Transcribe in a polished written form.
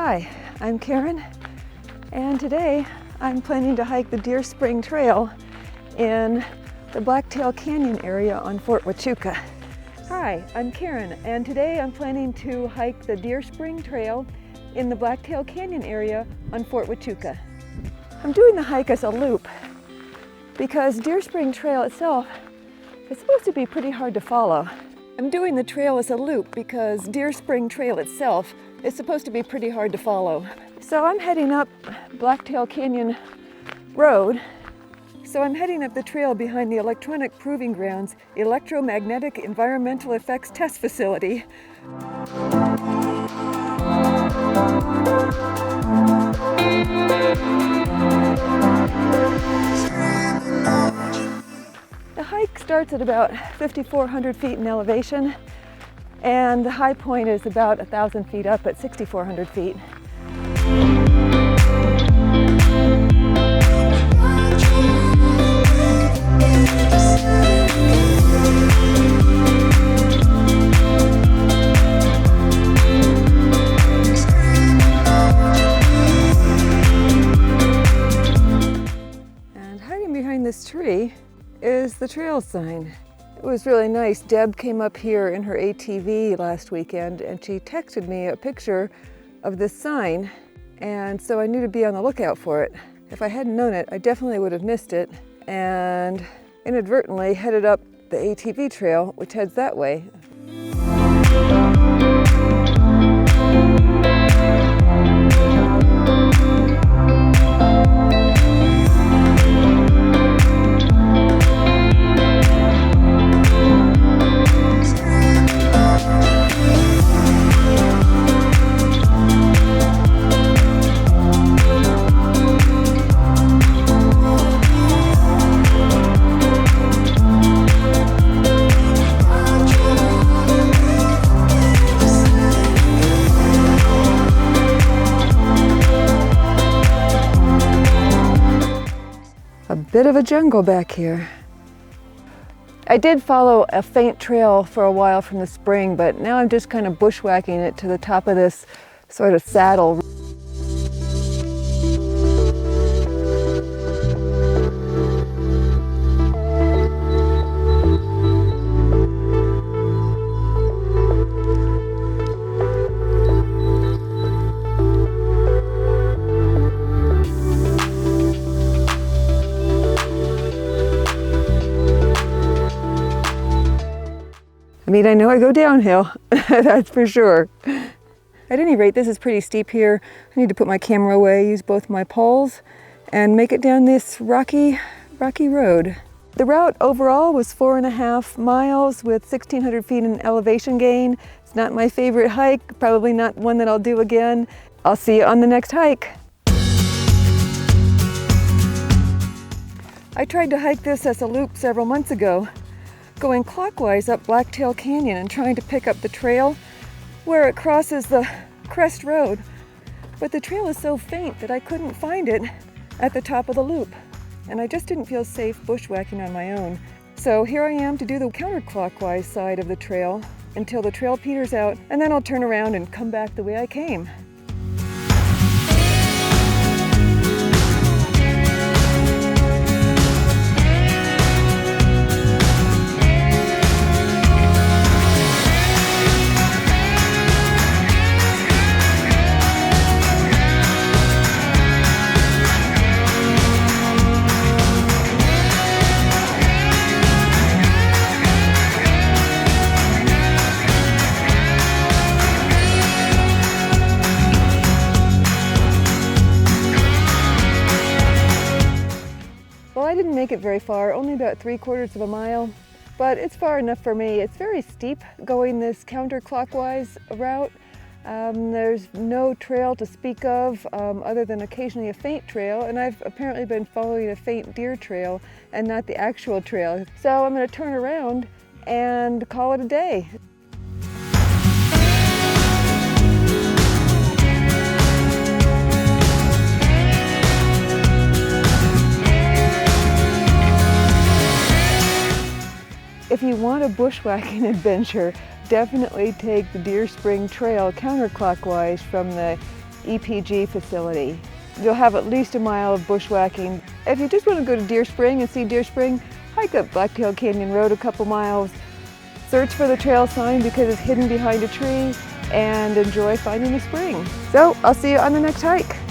Hi, I'm Karen, and today I'm planning to hike the Deer Spring Trail in the Blacktail Canyon area on Fort Huachuca. Hi, I'm Karen, and today I'm planning to hike the Deer Spring Trail in the Blacktail Canyon area on Fort Huachuca. I'm doing the hike as a loop because Deer Spring Trail itself is supposed to be pretty hard to follow. I'm doing the trail as a loop because Deer Spring Trail itself is supposed to be pretty hard to follow. So I'm heading up Blacktail Canyon Road. So I'm heading up the trail behind the Electronic Proving Grounds Electromagnetic Environmental Effects Test Facility. The hike starts at about 5,400 feet in elevation, and the high point is about 1,000 feet up at 6,400 feet. And hiding behind this tree is the trail sign. It was really nice. Deb came up here in her ATV last weekend and she texted me a picture of this sign, and so I knew to be on the lookout for it. If I hadn't known it, I definitely would have missed it and inadvertently headed up the ATV trail, which heads that way. A bit of a jungle back here. I did follow a faint trail for a while from the spring, but now I'm just kind of bushwhacking it to the top of this sort of saddle. I mean, I know I go downhill, that's for sure. At any rate, this is pretty steep here. I need to put my camera away, use both my poles, and make it down this rocky road. The route overall was 4.5 miles with 1,600 feet in elevation gain. It's not my favorite hike, probably not one that I'll do again. I'll see you on the next hike. I tried to hike this as a loop several months ago, going clockwise up Blacktail Canyon and trying to pick up the trail where it crosses the crest road. But the trail is so faint that I couldn't find it at the top of the loop. And I just didn't feel safe bushwhacking on my own. So here I am to do the counterclockwise side of the trail until the trail peters out, and then I'll turn around and come back the way I came. Well, I didn't make it very far, only about 3/4 of a mile, but it's far enough for me. It's very steep going this counterclockwise route. There's no trail to speak of other than occasionally a faint trail, and I've apparently been following a faint deer trail and not the actual trail. So I'm going to turn around and call it a day. If you want a bushwhacking adventure, definitely take the Deer Spring Trail counterclockwise from the EPG facility. You'll have at least a mile of bushwhacking. If you just want to go to Deer Spring and see Deer Spring, hike up Blacktail Canyon Road a couple miles, search for the trail sign because it's hidden behind a tree, and enjoy finding the spring. So I'll see you on the next hike.